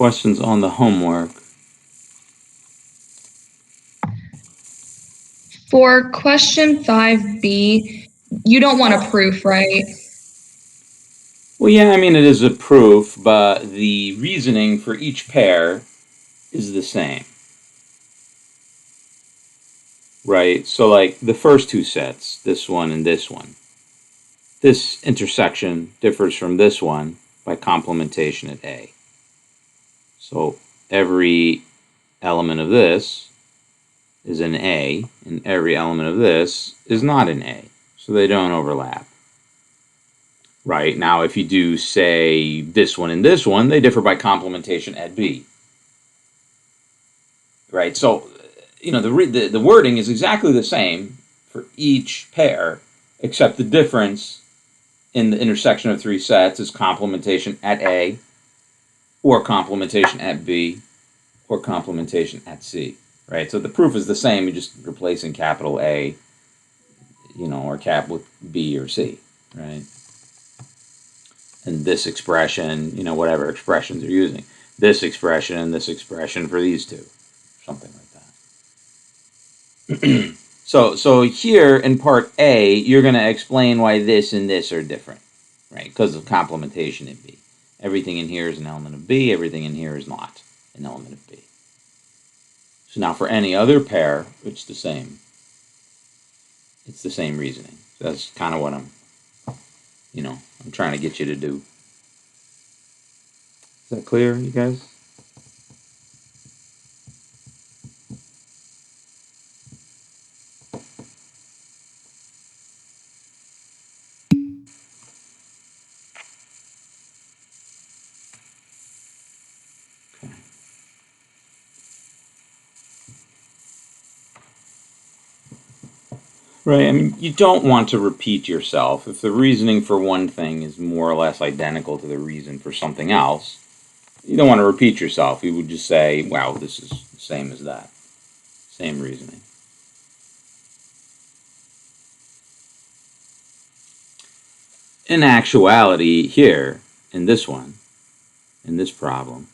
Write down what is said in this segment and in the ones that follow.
questions on the homework? For question 5B, you don't want a proof, right? Well, yeah, I mean, it is a proof, but the reasoning for each pair is the same. Right? So, like, the first two sets, this one and this one, this intersection differs from this one by complementation at A. So, every element of this is an A, and every element of this is not an A. So, they don't overlap. Right? Now, if you do, say, this one and this one, they differ by complementation at B. Right? So, you know, the wording is exactly the same for each pair, except the difference in the intersection of three sets is complementation at A, or complementation at B, or complementation at C. Right? So the proof is the same, you're just replacing capital A, you know, or cap with B or C. Right? And this expression, you know, whatever expressions you're using. This expression for these two. Something like that. So here in part A, you're going to explain why this and this are different, right? Because of complementation in B. Everything in here is an element of B. Everything in here is not an element of B. So now for any other pair, it's the same. It's the same reasoning. So that's kind of what I'm trying to get you to do. Is that clear, you guys? Right, I mean, you don't want to repeat yourself. If the reasoning for one thing is more or less identical to the reason for something else, you don't want to repeat yourself. You would just say, wow, this is the same as that. Same reasoning. In actuality, here, in this one, in this problem,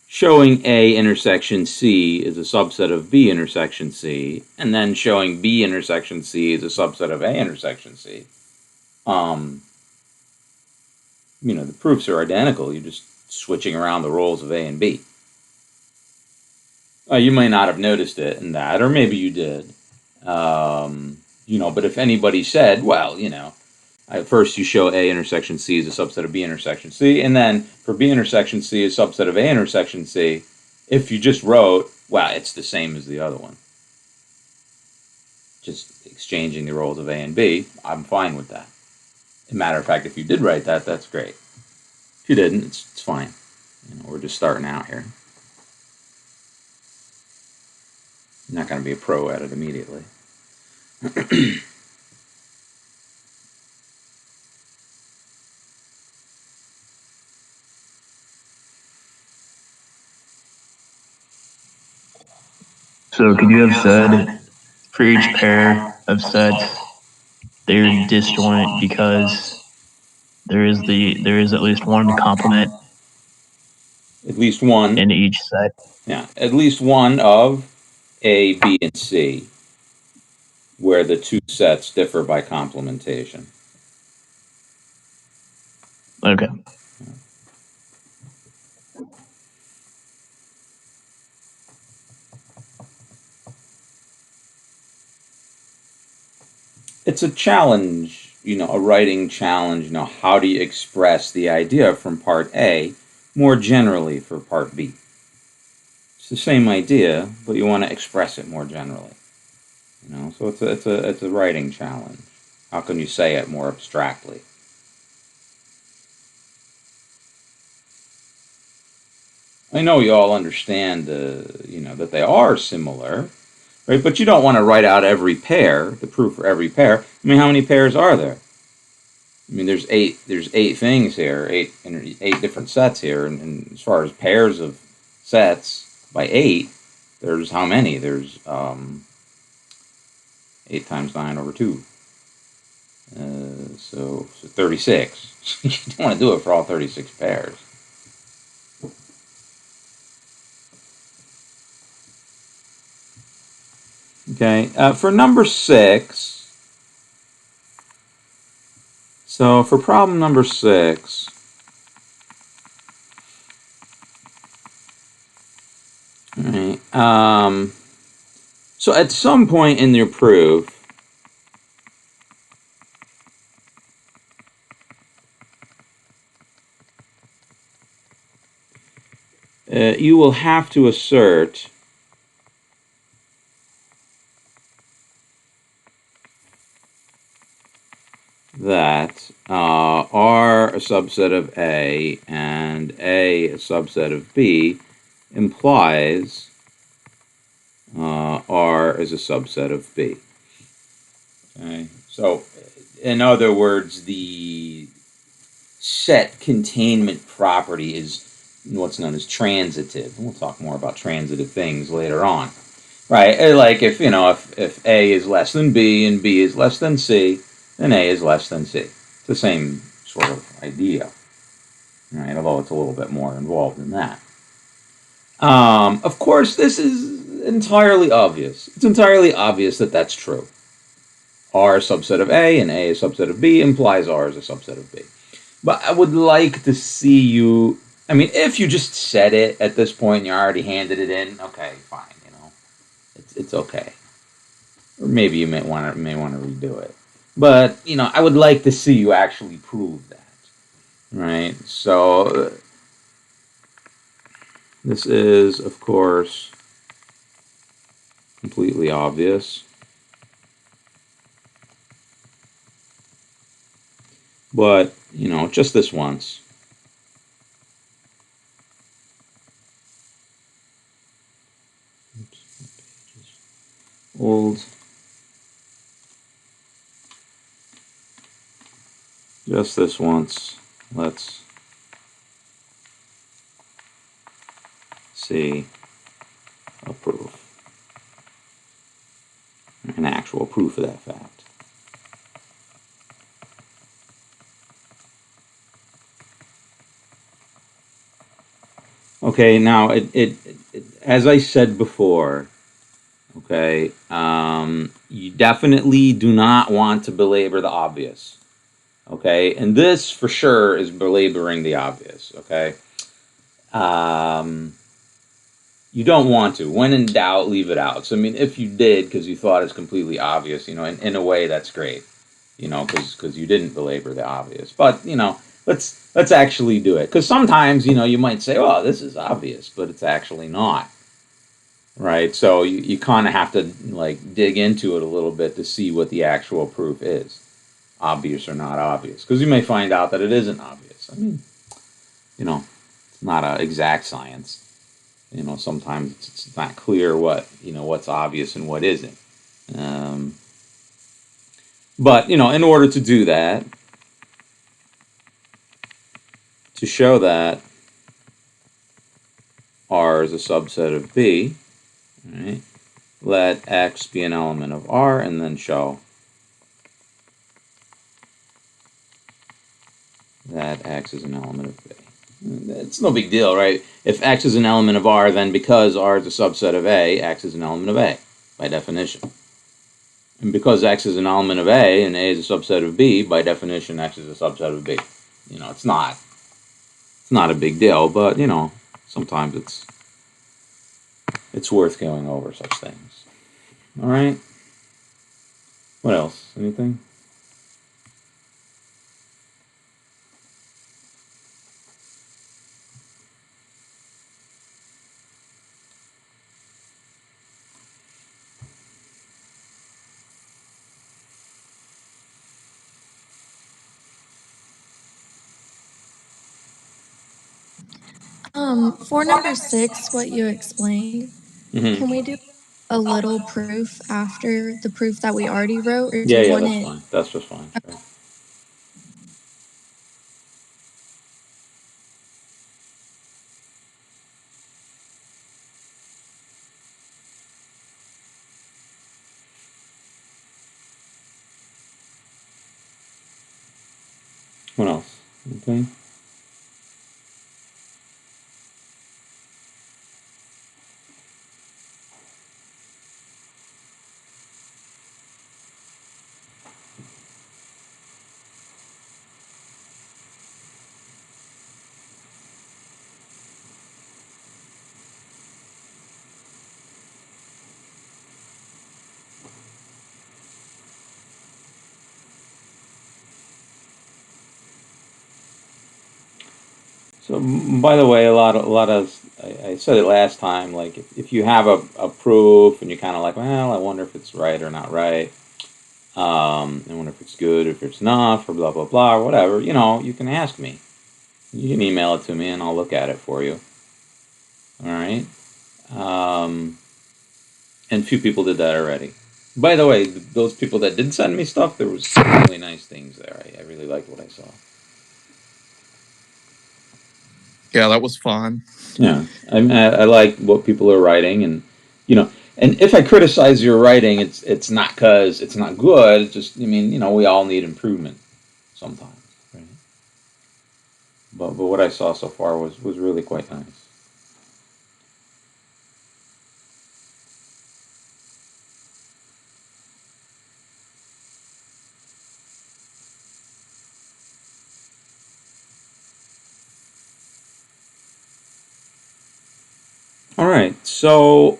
showing A intersection C is a subset of B intersection C, and then showing B intersection C is a subset of A intersection C. The proofs are identical. You're just switching around the roles of A and B. You may not have noticed it in that, or maybe you did. But if anybody said, well, at first you show A intersection C is a subset of B intersection C, and then for B intersection C is a subset of A intersection C, if you just wrote, well, it's the same as the other one, just exchanging the roles of A and B, I'm fine with that. As a matter of fact, if you did write that, that's great. If you didn't, it's fine. We're just starting out here. I'm not going to be a pro at it immediately. So could you have said for each pair of sets they're disjoint because there is at least one complement At least one in each set? Yeah, at least one of A, B, and C, where the two sets differ by complementation. Okay. It's a challenge, a writing challenge. How do you express the idea from part A more generally for part B? It's the same idea, but you want to express it more generally. So it's a writing challenge. How can you say it more abstractly? I know you all understand, that they are similar, right? But you don't want to write out every pair, the proof for every pair. I mean, how many pairs are there? I mean, there's eight things here, eight different sets here, and as far as pairs of sets by 8, there's how many? There's 8 times 9 over 2. So 36. You don't want to do it for all 36 pairs. Okay, for number 6, so for problem number 6, all right, so at some point in your proof, you will have to assert that R a subset of A and A a subset of B implies R is a subset of B. Okay, so in other words, the set containment property is what's known as transitive. We'll talk more about transitive things later on. Right, like if if A is less than B and B is less than C, then A is less than C. It's the same sort of idea, right? Although it's a little bit more involved in that. Of course, this is entirely obvious. It's entirely obvious that that's true. R is a subset of A and A is a subset of B implies R is a subset of B. But I would like to see you. I mean, if you just said it at this point and you already handed it in, okay, fine. It's okay. Or maybe you may want to redo it. But I would like to see you actually prove that, right? So this is, of course, completely obvious. But just this once. Old. Just this once. Let's see a proof. An actual proof of that fact. Okay, now it as I said before, okay, you definitely do not want to belabor the obvious. Okay, and this for sure is belaboring the obvious. Okay, you don't want to. When in doubt, leave it out. So I mean, if you did because you thought it's completely obvious, in a way that's great. Because you didn't belabor the obvious. But let's actually do it. Because sometimes you might say, "Oh, this is obvious," but it's actually not. Right? So you kind of have to dig into it a little bit to see what the actual proof is. Obvious or not obvious, because you may find out that it isn't obvious. I mean, it's not an exact science. Sometimes it's not clear what's obvious and what isn't. But in order to do that, to show that R is a subset of B, right? Let X be an element of R, and then show that X is an element of B. It's no big deal, right? If X is an element of R, then because R is a subset of A, X is an element of A, by definition. And because X is an element of A, and A is a subset of B, by definition, X is a subset of B. It's not a big deal, but, sometimes it's worth going over such things. All right? What else? Anything? For number 6, what you explained, can we do a little proof after the proof that we already wrote, or do you Yeah, want that's it? fine. That's just fine. Right. What else? Okay. So, by the way, I said it last time. Like, if you have a proof and you're kind of like, well, I wonder if it's right or not right. I wonder if it's good, if it's not, or blah blah blah, or whatever. You can ask me. You can email it to me, and I'll look at it for you. All right. And few people did that already. By the way, those people that did send me stuff, there was some really nice things there. I really liked what I saw. Yeah, that was fun. Yeah, I like what people are writing, and if I criticize your writing, it's not because it's not good. It's just, we all need improvement sometimes, right? But what I saw so far was really quite nice. All right, so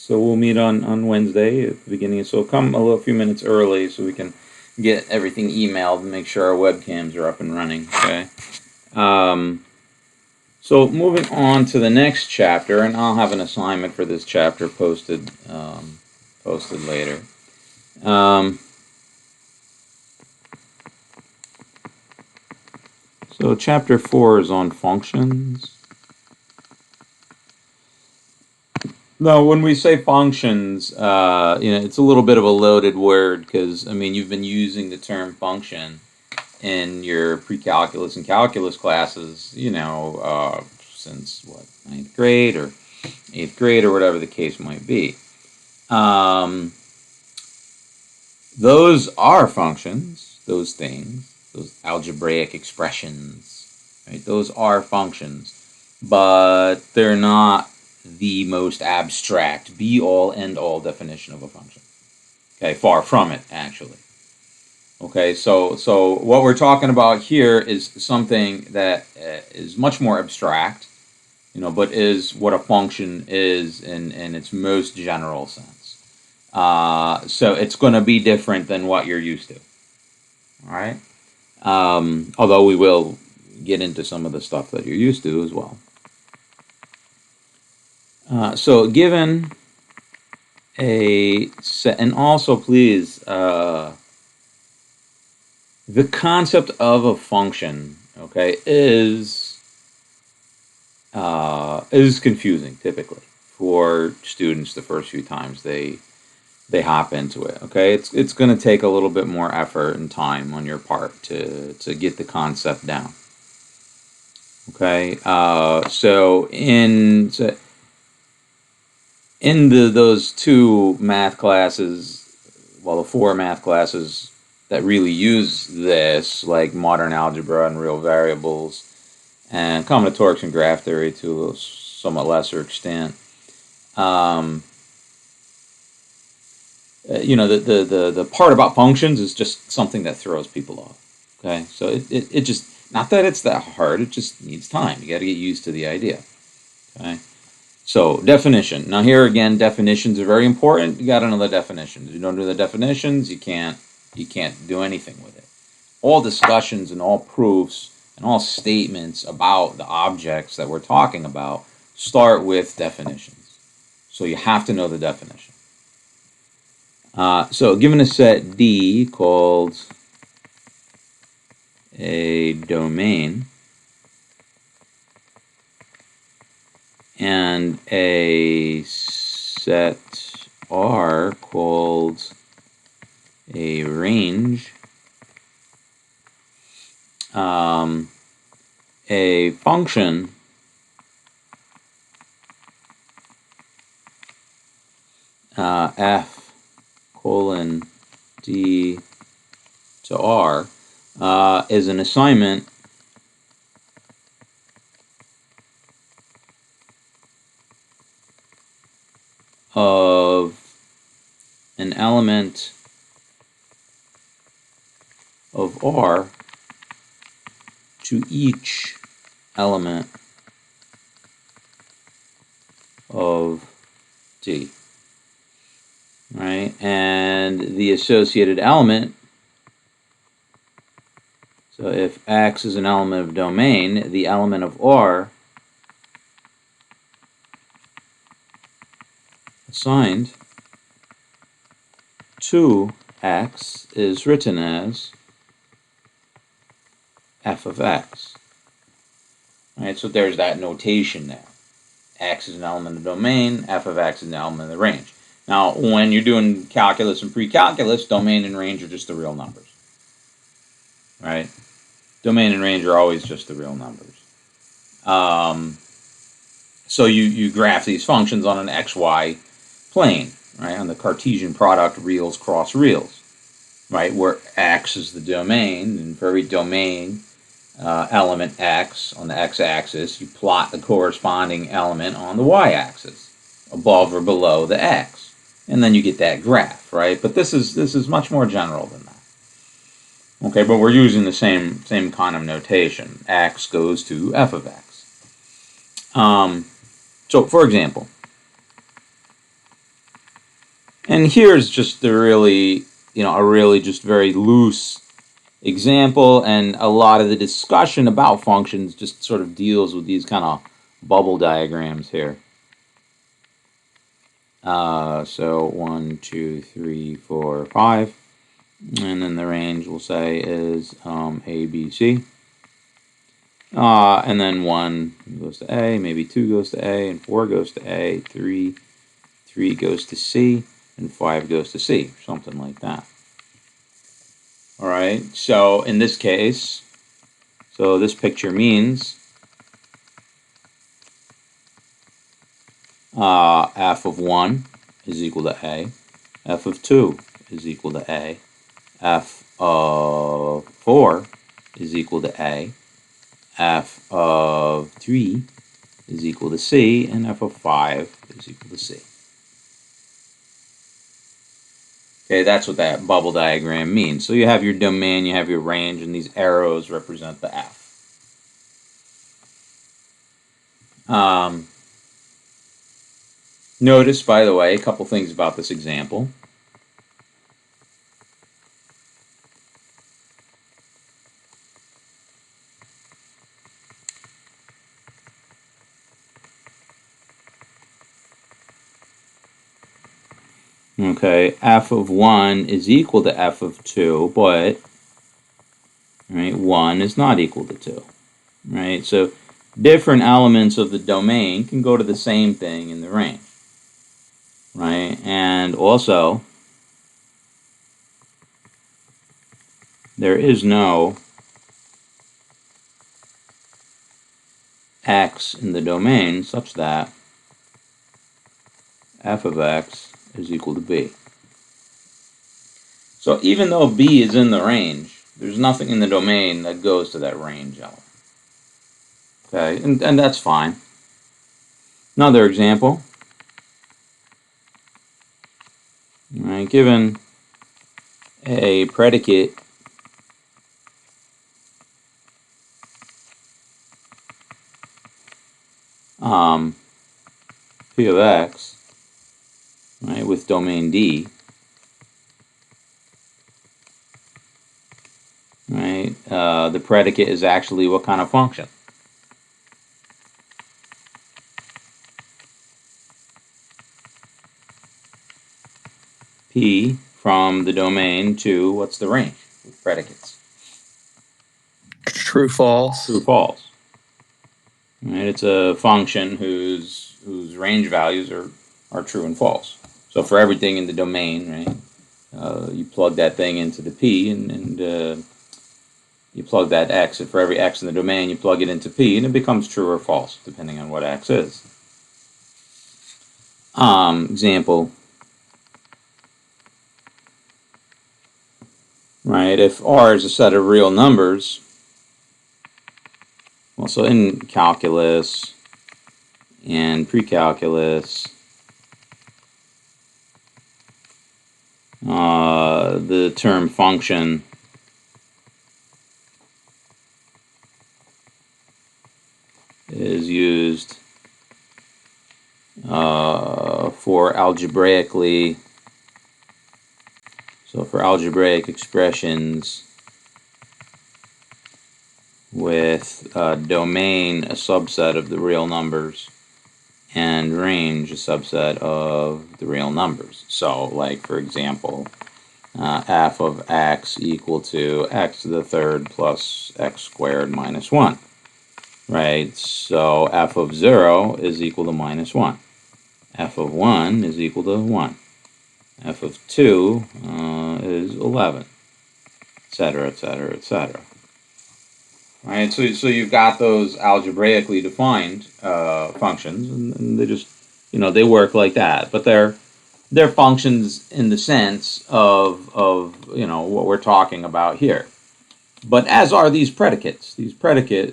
we'll meet on Wednesday at the beginning. So come a few minutes early so we can get everything emailed and make sure our webcams are up and running. Okay. So moving on to the next chapter, and I'll have an assignment for this chapter posted later. So chapter 4 is on functions. No, when we say functions, it's a little bit of a loaded word because, you've been using the term function in your pre-calculus and calculus classes, since ninth grade or 8th grade or whatever the case might be. Those are functions, those things, those algebraic expressions, right? Those are functions, but they're not the most abstract, be-all, end-all definition of a function. Okay, far from it, actually. Okay, so what we're talking about here is something that is much more abstract, but is what a function is in its most general sense. So it's going to be different than what you're used to. All right, although we will get into some of the stuff that you're used to as well. So given a set, and also please, the concept of a function, okay, is confusing typically for students the first few times they hop into it. Okay, it's going to take a little bit more effort and time on your part to get the concept down. Okay, so in those two math classes, the 4 math classes that really use this, like modern algebra and real variables, and combinatorics and graph theory to a somewhat lesser extent, the part about functions is just something that throws people off. Okay, so it just, not that it's that hard, it just needs time. You got to get used to the idea. Okay. So definition. Now here again, definitions are very important. You got to know the definitions. If you don't do the definitions, you can't do anything with it. All discussions and all proofs and all statements about the objects that we're talking about start with definitions. So you have to know the definition. So given a set D called a domain, and a set R called a range, a function f colon d to r is an assignment of an element of R to each element of D, right? And the associated element, So if X is an element of domain, the element of R assigned to X is written as f of X. Right, so there's that notation there. X is an element of the domain, f of X is an element of the range. Now, when you're doing calculus and pre-calculus, domain and range are just the real numbers. Right? Domain and range are always just the real numbers. So you graph these functions on an xy plane, right? On the Cartesian product reals cross reals, right? Where X is the domain, and for every domain element X on the x-axis, you plot the corresponding element on the y-axis, above or below the X, and then you get that graph, right? But this is much more general than that. Okay, but we're using the same kind of notation. X goes to f of X. So, for example, and here's just a really just very loose example, and a lot of the discussion about functions just sort of deals with these kind of bubble diagrams here. So 1, 2, 3, 4, 5, and then the range we'll say is A, B, C. And then 1 goes to A, maybe 2 goes to A, and 4 goes to A, 3 goes to C, and 5 goes to C, something like that. All right, so in this case, so this picture means f of 1 is equal to A, f of 2 is equal to A, f of 4 is equal to A, f of 3 is equal to C, and f of 5 is equal to C. Okay, that's what that bubble diagram means. So you have your domain, you have your range, and these arrows represent the f. Notice, by the way, a couple things about this example. Okay, f of 1 is equal to f of 2, but right, 1 is not equal to 2. Right, so different elements of the domain can go to the same thing in the range. Right, and also there is no x in the domain such that f of x is equal to b. So even though b is in the range, there's nothing in the domain that goes to that range element. Okay, and that's fine. Another example. All right, given a predicate p of x, right, with domain D, right, the predicate is actually what kind of function? P from the domain to what's the range with predicates? True, false. True, false. Right, it's a function whose range values are true and false. So for everything in the domain, right, you plug that thing into the P, and you plug that x, and for every x in the domain, you plug it into P, and it becomes true or false, depending on what x is. Example. Right, if R is a set of real numbers, well, so in calculus and pre-calculus, the term function is used for algebraically. So for algebraic expressions with domain a subset of the real numbers and range a subset of the real numbers. So, like, for example, f of x equal to x to the third plus x squared minus 1. Right? So f of 0 is equal to minus 1. F of 1 is equal to 1. F of 2 is 11, etc., etc., etc. Right? So you've got those algebraically defined functions, and they just, they work like that. But they're functions in the sense of what we're talking about here. But as are these predicates. These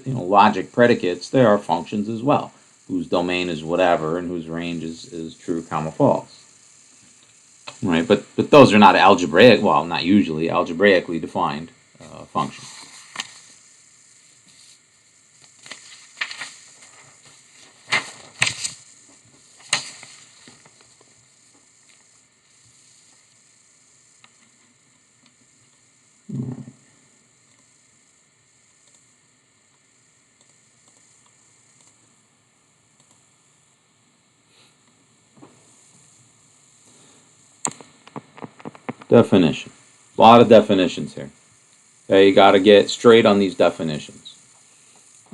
logic predicates, they are functions as well, whose domain is whatever and whose range is true, comma, false. Right? But those are not not usually algebraically defined functions. Definition. A lot of definitions here. Okay, you got to get straight on these definitions.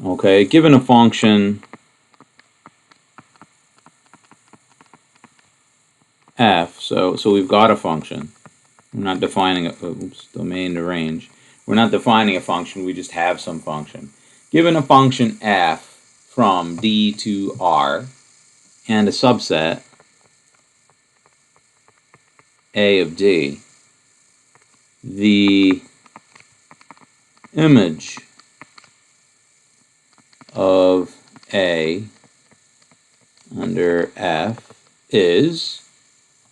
Okay, given a function f, so we've got a function. We're not defining domain to range. We're not defining a function, we just have some function. Given a function f from D to R and a subset A of D, the image of A under F is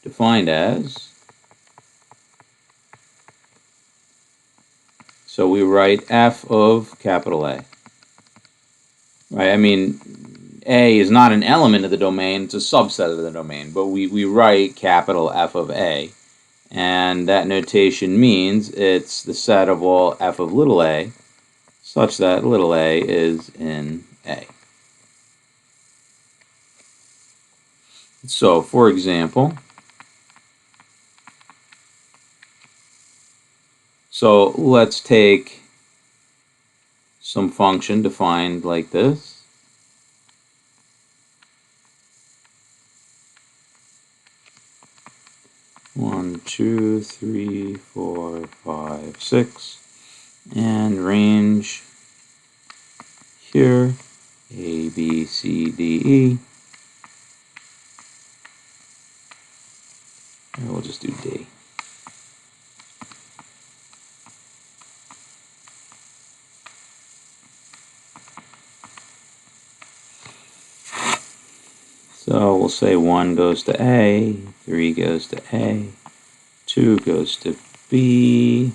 defined as, so we write f of capital A. Right? I mean, A is not an element of the domain, it's a subset of the domain, but we write capital F of A. And that notation means it's the set of all f of little a, such that little a is in A. So, for example, so let's take some function defined like this. One, two, three, four, five, 6, and range here, A, B, C, D, E. And we'll just do D. So we'll say 1 goes to A, 3 goes to A, 2 goes to B,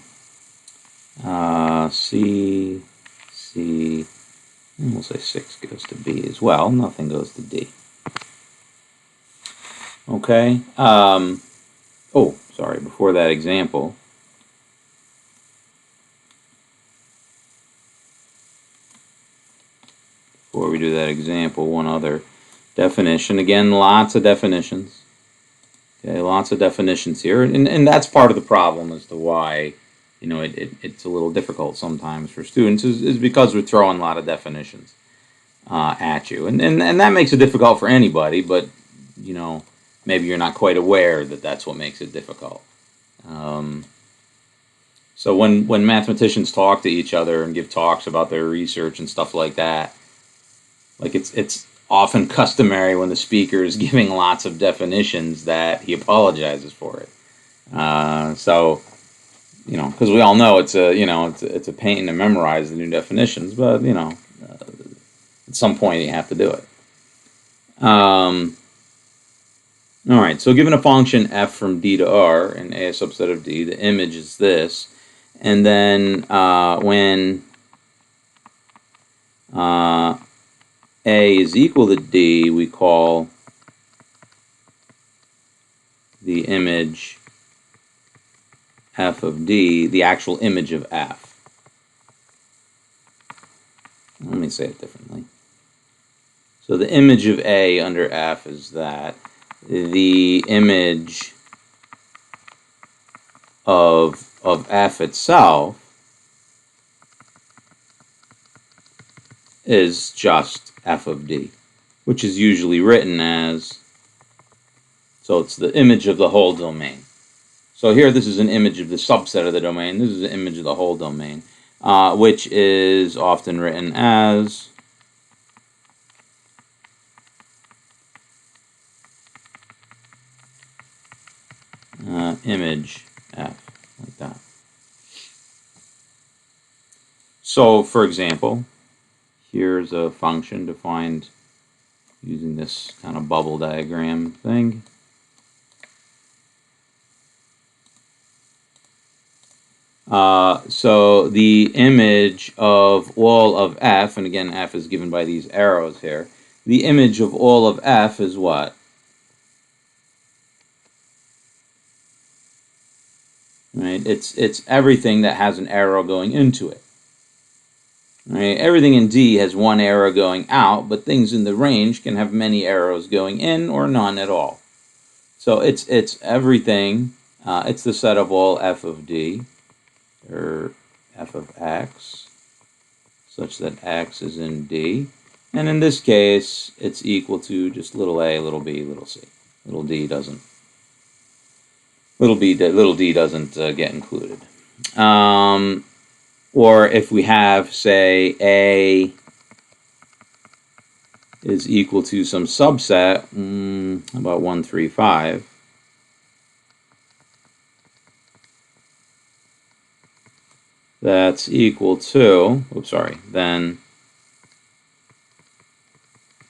C, C, and we'll say 6 goes to B as well. Nothing goes to D. Okay. Oh, sorry, before that example. Before we do that example, one other definition. Again, lots of definitions. Okay, lots of definitions here, and that's part of the problem as to why, it's a little difficult sometimes for students is because we're throwing a lot of definitions at you, and that makes it difficult for anybody. But maybe you're not quite aware that that's what makes it difficult. So when mathematicians talk to each other and give talks about their research and stuff like that, like it's often customary when the speaker is giving lots of definitions that he apologizes for it. So, because we all know it's a pain to memorize the new definitions, but at some point you have to do it. All right. So given a function f from D to R and A a subset of D, the image is this, and then when A is equal to D, we call the image f of D the actual image of f. Let me say it differently. So the image of A under F is that the image of F itself is just F of D, which is usually written as, so it's the image of the whole domain. So here this is an image of the subset of the domain. This is an image of the whole domain, which is often written as image F, like that. So, for example, here's a function defined using this kind of bubble diagram thing. So the image of all of F, and again F is given by these arrows here, the image of all of F is what? Right? It's everything that has an arrow going into it. Right? Everything in D has one arrow going out, but things in the range can have many arrows going in or none at all. So it's everything. It's the set of all F of D, or F of X, such that X is in D. And in this case, it's equal to just little a, little b, little c. Little d doesn't. Little d doesn't get included. Or if we have, say, A is equal to some subset, about 1, 3, 5. That's equal to, then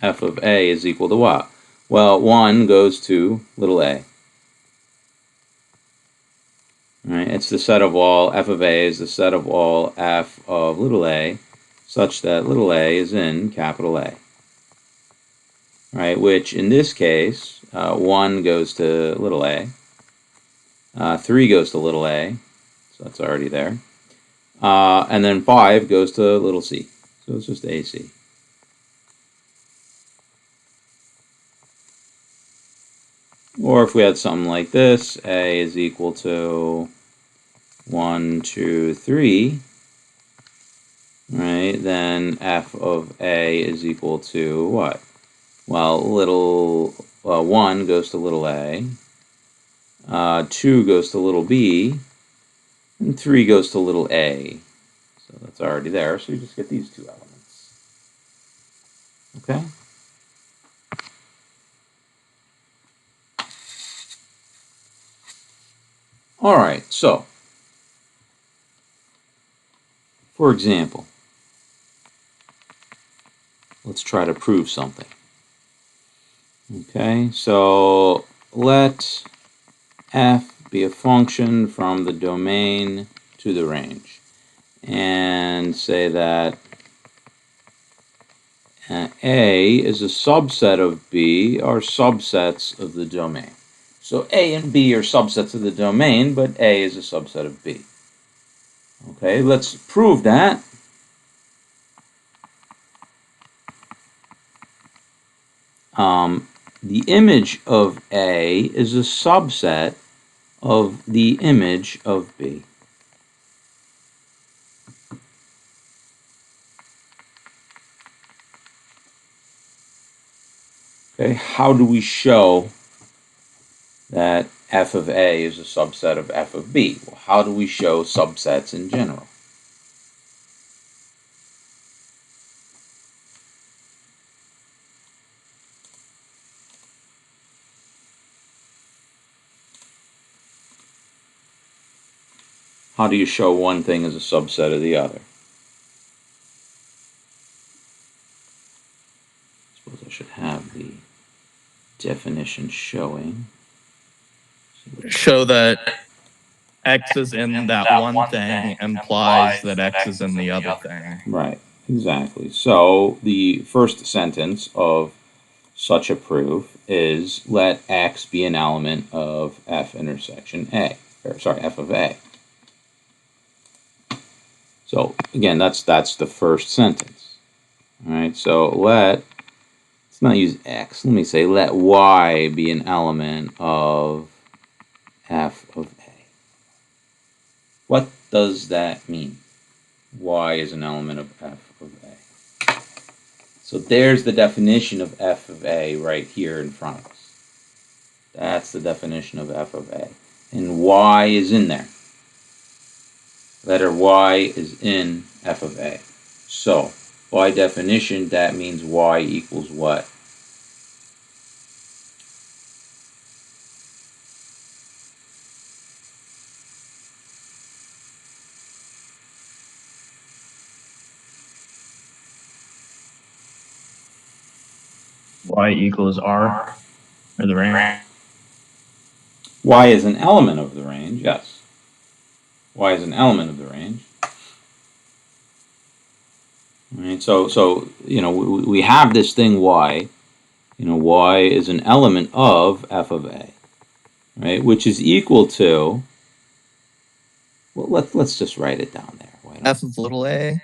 F of A is equal to what? Well, 1 goes to little a. Right? It's the set of all, F of A is the set of all F of little a, such that little a is in capital A. Right? Which in this case, 1 goes to little a, 3 goes to little a, so that's already there. And then 5 goes to little c, so it's just AC. Or if we had something like this, A is equal to 1, 2, 3, right, then F of A is equal to what? Well, 1 goes to little a, 2 goes to little b, and 3 goes to little a. So that's already there, so you just get these two elements. Okay? All right, so, for example, let's try to prove something. Okay, so let F be a function from the domain to the range, and say that A is a subset of B are subsets of the domain. So A and B are subsets of the domain, but A is a subset of B. Okay, let's prove that. The image of A is a subset of the image of B. Okay, how do we show that F of A is a subset of F of B? Well, how do we show subsets in general? How do you show one thing as a subset of the other? I suppose I should have the definition showing. Show that X is in that one thing implies that X is in the other thing. Right, exactly. So the first sentence of such a proof is let X be an element of F intersection A, or sorry, F of A. So again, that's the first sentence. All right, so let's not use x. Let me say let y be an element of f of a. What does that mean? Y is an element of f of a. So there's the definition of f of a right here in front of us. That's the definition of f of a. And y is in there. Letter y is in f of a. So, by definition, that means y equals what? Y equals R, or the range. Y is an element of the range, yes. Y is an element of the range. All right, so you know, we have this thing y. You know, y is an element of f of a, right? Which is equal to. Well, let's just write it down there. Why don't F of little a.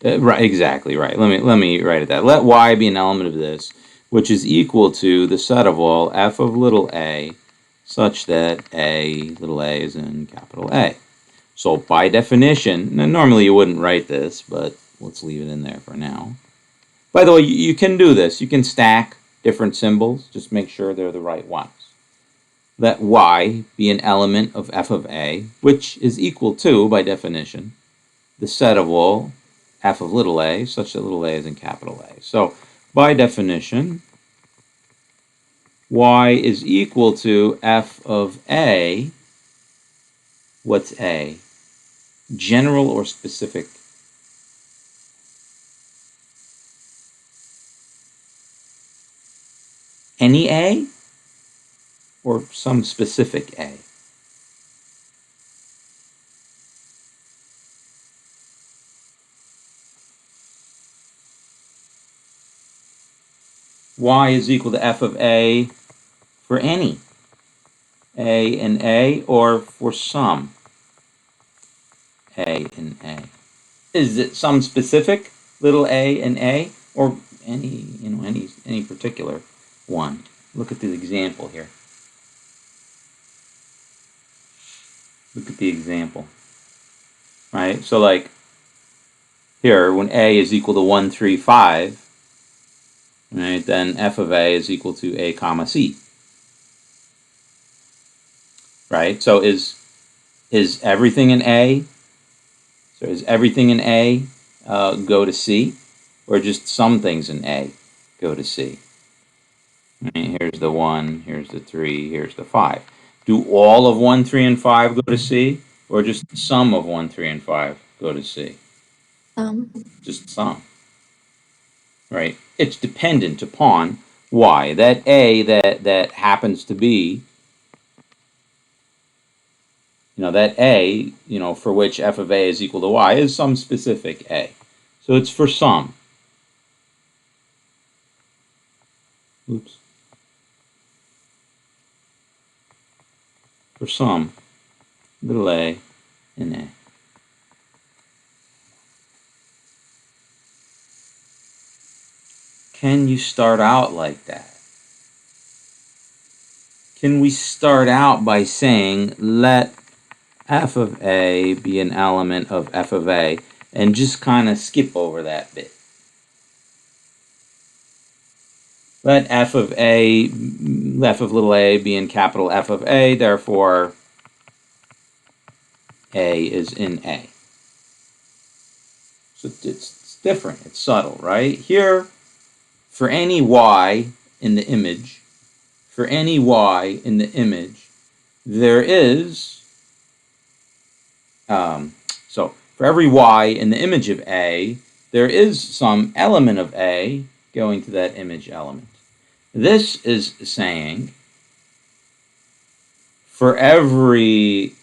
Right, exactly right. Let me write it that. Let y be an element of this, which is equal to the set of all f of little a, such that a little a is in capital A. So by definition, now normally you wouldn't write this, but let's leave it in there for now. By the way, you can do this. You can stack different symbols. Just make sure they're the right ones. Let y be an element of f of a, which is equal to, by definition, the set of all f of little a, such that little a is in capital A. So, by definition, y is equal to f of a. What's a? General or specific? Any a? Or some specific a? Y is equal to f of a for any. A and a, or for some a and a. Is it some specific little a and a, or any particular one? Look at the example here. Look at the example. Right? So like here, when a is equal to 1, 3, 5, right, then f of a is equal to a comma c. Right? So is everything in a? So is everything in a go to c, or just some things in a go to c? Right, here's the 1, here's the 3, here's the 5. Do all of 1, 3, and 5 go to c, or just some of 1, 3, and 5 go to c? Just some. Right? It's dependent upon y. That a that happens to be, that a, for which f of a is equal to y is some specific a. So it's for some. Oops. For some little a and a. Can you start out like that? Can we start out by saying let f of a be an element of f of a and just kind of skip over that bit? Let f of little a be in capital F of a, therefore a is in a. So it's different, it's subtle, right? Here, for any y in the image, there is, so for every y in the image of a, there is some element of a going to that image element. This is saying for every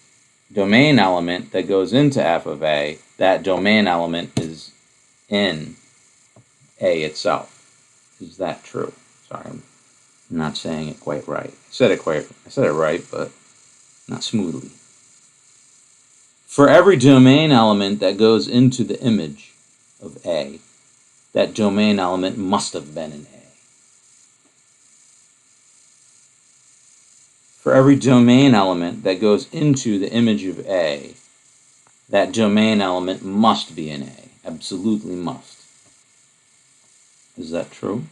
domain element that goes into f of a, that domain element is in a itself. Is that true? Sorry, I'm not saying it quite right. I said it right, but not smoothly. For every domain element that goes into the image of a, that domain element must have been an A. For every domain element that goes into the image of A, that domain element must be an A. Absolutely must. Is that true?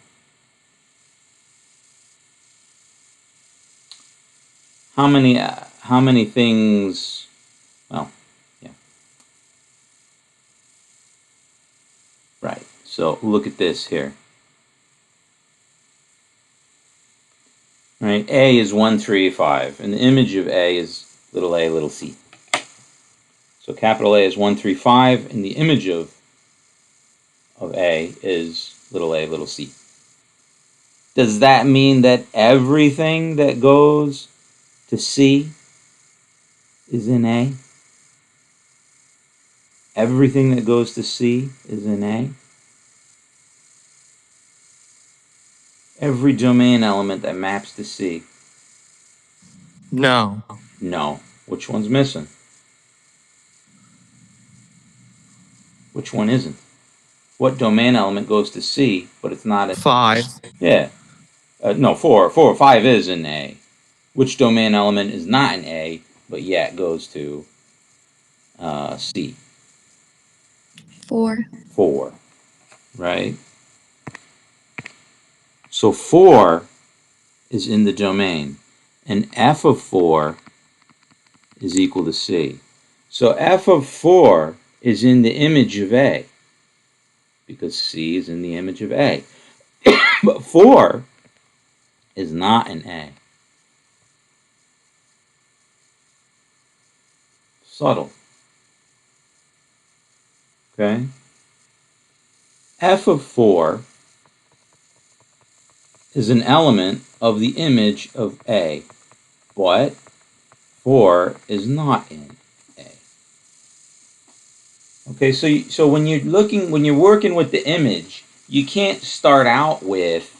How many things, well, yeah. Right, so look at this here. Right, A is 1, 3, 5, and the image of A is little a, little c. So capital A is 1, 3, 5, and the image of A is little a, little c. Does that mean that everything that goes to C is in A? Everything that goes to C is in A? Every domain element that maps to C? No. No. Which one's missing? Which one isn't? What domain element goes to C, but it's not in? 5. Yeah. No, 4. 4 or 5 is in A. Which domain element is not in A, but yet goes to C? 4. 4. Right? So 4 is in the domain, and f of 4 is equal to C. So f of 4 is in the image of A, because C is in the image of A. But 4 is not in A. Subtle. Okay? F of 4 is an element of the image of A, but 4 is not in A. Okay, so when you're working with the image, you can't start out with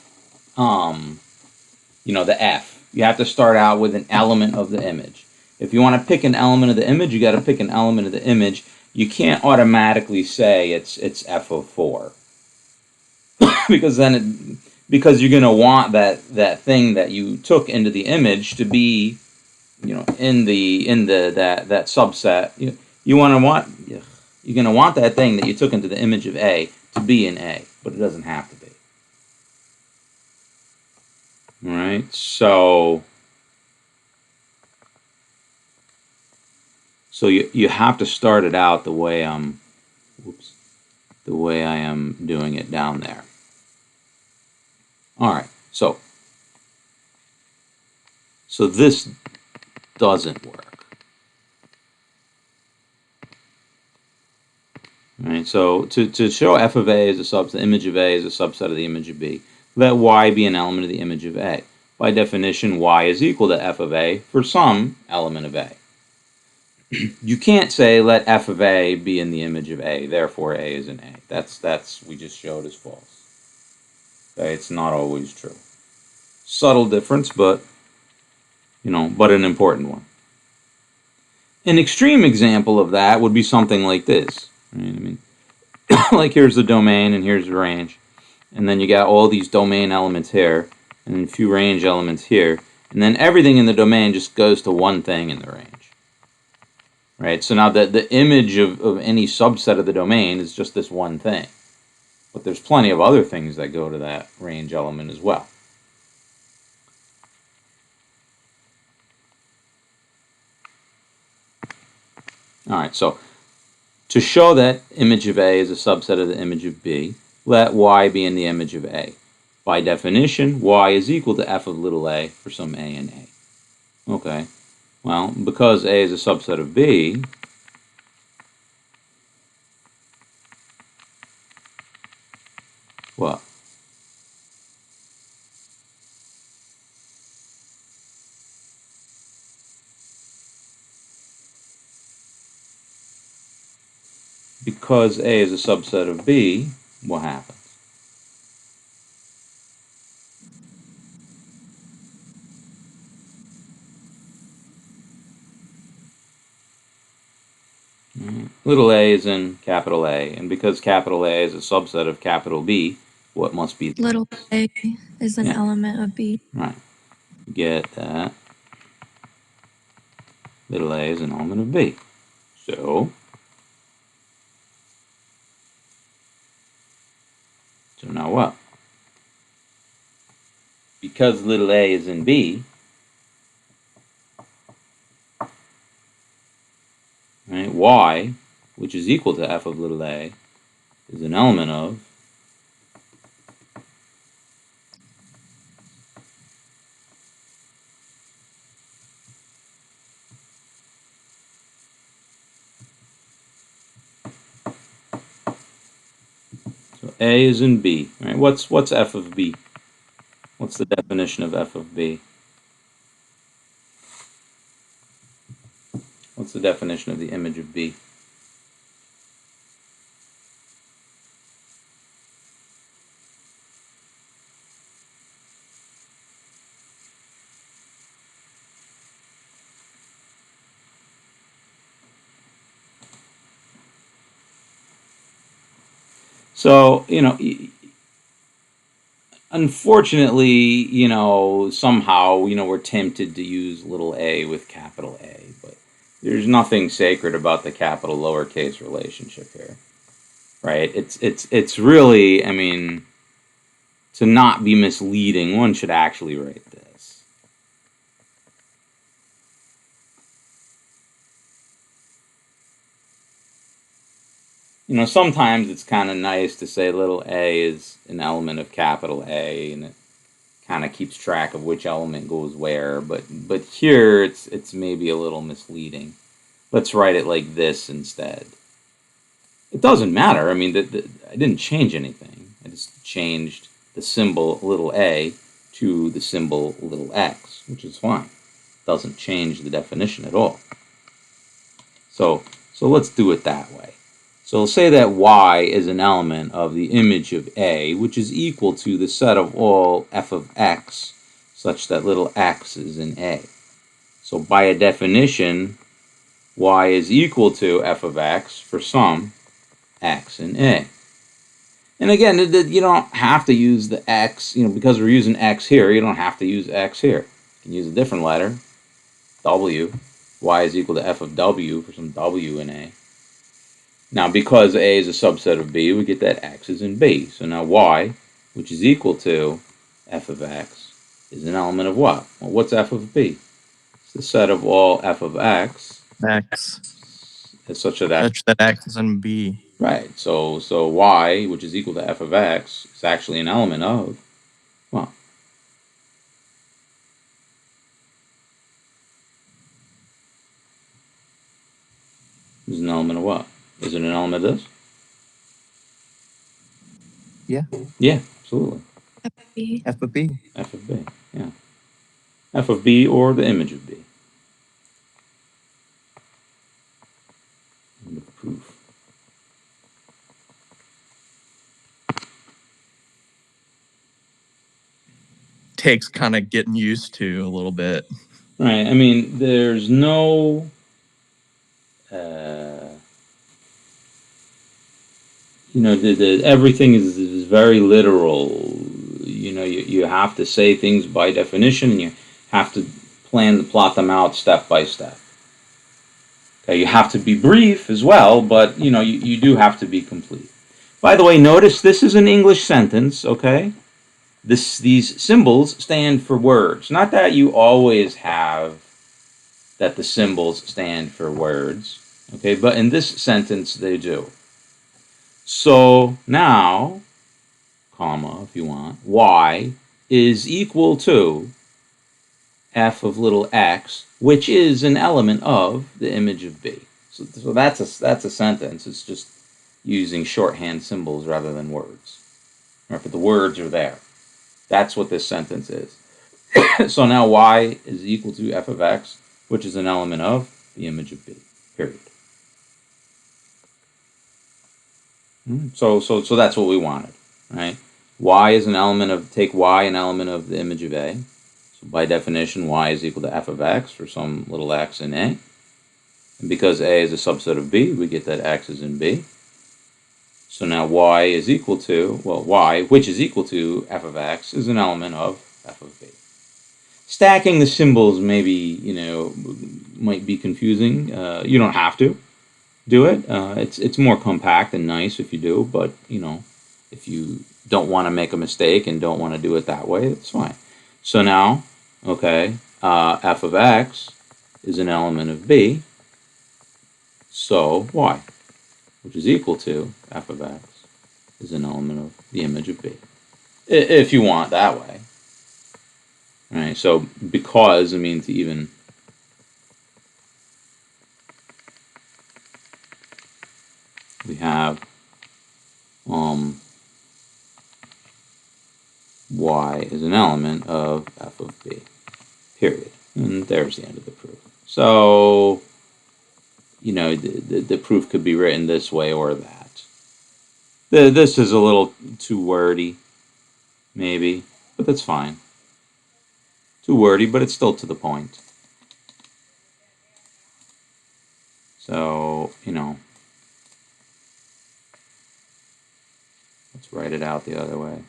the F. You have to start out with an element of the image. If you want to pick an element of the image, you got to pick an element of the image. You can't automatically say it's F of 4. because you're going to want that thing that you took into the image to be in that subset. You're going to want that thing that you took into the image of A to be in A, but it doesn't have to be. All right, so you have to start it out the way I am doing it down there. All right, so this doesn't work. All right, so to show f of A as a subset, the image of A is a subset of the image of B, let y be an element of the image of A. By definition, y is equal to f of A for some element of A. You can't say let f of A be in the image of A, therefore A is in A. That's we just showed is false. Okay, it's not always true. Subtle difference, but an important one. An extreme example of that would be something like this. Right? Like here's the domain and here's the range, and then you got all these domain elements here, and a few range elements here, and then everything in the domain just goes to one thing in the range. Right? So now the image of any subset of the domain is just this one thing. But there's plenty of other things that go to that range element as well. All right, so to show that image of A is a subset of the image of B, let y be in the image of A. By definition, y is equal to f of little a for some A in A. Okay, well, because A is a subset of B, what? Because A is a subset of B, what happens? Little a is in capital A, and because capital A is a subset of capital B, what must be? Little a is an Yeah. element of B. Right. Get that. Little a is an element of B. So now what? Because little a is in B, right, y, which is equal to f of little a, is an element of so a is in B, right? What's f of B? What's the definition of f of B? What's the definition of the image of B? So, unfortunately, somehow, we're tempted to use little a with capital A, but there's nothing sacred about the capital lowercase relationship here, right? It's really, I mean, to not be misleading, one should actually write this. Sometimes it's kind of nice to say little a is an element of capital A, and it kind of keeps track of which element goes where. But here it's maybe a little misleading. Let's write it like this instead. It doesn't matter. I mean, I didn't change anything. I just changed the symbol little a to the symbol little x, which is fine. Doesn't change the definition at all. So let's do it that way. So we'll say that y is an element of the image of A, which is equal to the set of all f of x, such that little x is in A. So by a definition, y is equal to f of x for some x in A. And again, you don't have to use the x, because we're using x here, you don't have to use x here. You can use a different letter, w. Y is equal to f of w for some w in A. Now, because A is a subset of B, we get that x is in B. So now y, which is equal to f of x, is an element of what? Well, what's f of B? It's the set of all f of x. X. Is such that X is in B. Right. So y, which is equal to f of x, is actually an element of, well, is an element of what? Is it an element of this? Yeah. Yeah, absolutely. F of B. F of B, yeah. F of B or the image of B. And the proof. Takes kind of getting used to a little bit. Right. I mean, there's no everything is very literal. You have to say things by definition, and you have to plot them out step by step. Okay, you have to be brief as well, but you do have to be complete. By the way, notice this is an English sentence, okay? These symbols stand for words. Not that you always have that the symbols stand for words, okay? But in this sentence, they do. So now, comma, if you want, y is equal to f of little x, which is an element of the image of B. So that's a sentence. It's just using shorthand symbols rather than words. Right, but the words are there. That's what this sentence is. So now y is equal to f of x, which is an element of the image of B, period. So that's what we wanted, right? Y is an element of, take y an element of the image of A. So by definition, y is equal to f of x for some little x in A. And because A is a subset of B, we get that X is in B. So now Y is equal to, well, Y, which is equal to f of X, is an element of f of B. Stacking the symbols maybe, might be confusing. You don't have to do it. It's more compact and nice if you do, but, if you don't want to make a mistake and don't want to do it that way, it's fine. So now, okay, f of X is an element of B, so Y, which is equal to f of X, is an element of the image of B. If you want it that way. All right, so because, means even. We have Y is an element of f of B, period. And there's the end of the proof. So, the proof could be written this way or that. This is a little too wordy, maybe, but that's fine. Too wordy, but it's still to the point. So, let's write it out the other way.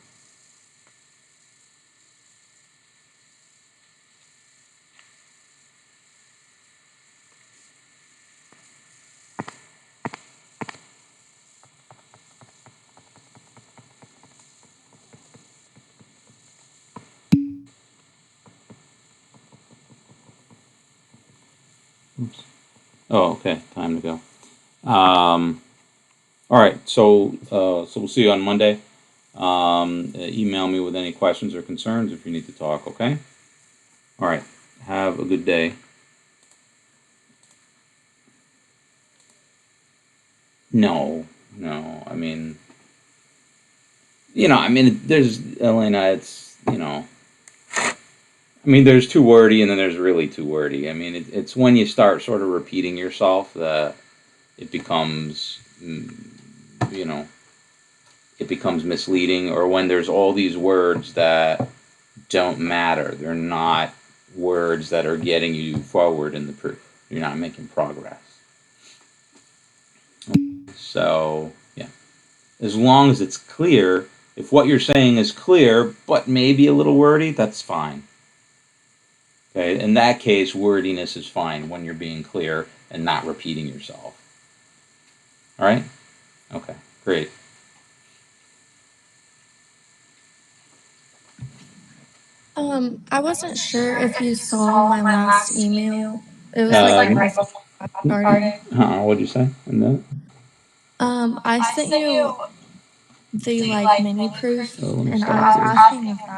Oops. Oh, okay. Time to go. All right. So we'll see you on Monday. Email me with any questions or concerns if you need to talk. Okay. All right. Have a good day. No. I mean, there's Elena. It's there's too wordy, and then there's really too wordy. It's when you start sort of repeating yourself that it becomes, it becomes misleading, or when there's all these words that don't matter. They're not words that are getting you forward in the proof. You're not making progress. So, yeah. As long as it's clear, if what you're saying is clear, but maybe a little wordy, that's fine. Okay, in that case, wordiness is fine when you're being clear and not repeating yourself. All right? Okay, great. I wasn't sure if you saw my last email. It was like right before I started. What'd you say? I sent you the mini proof, Oh, let me and start I was here. asking if that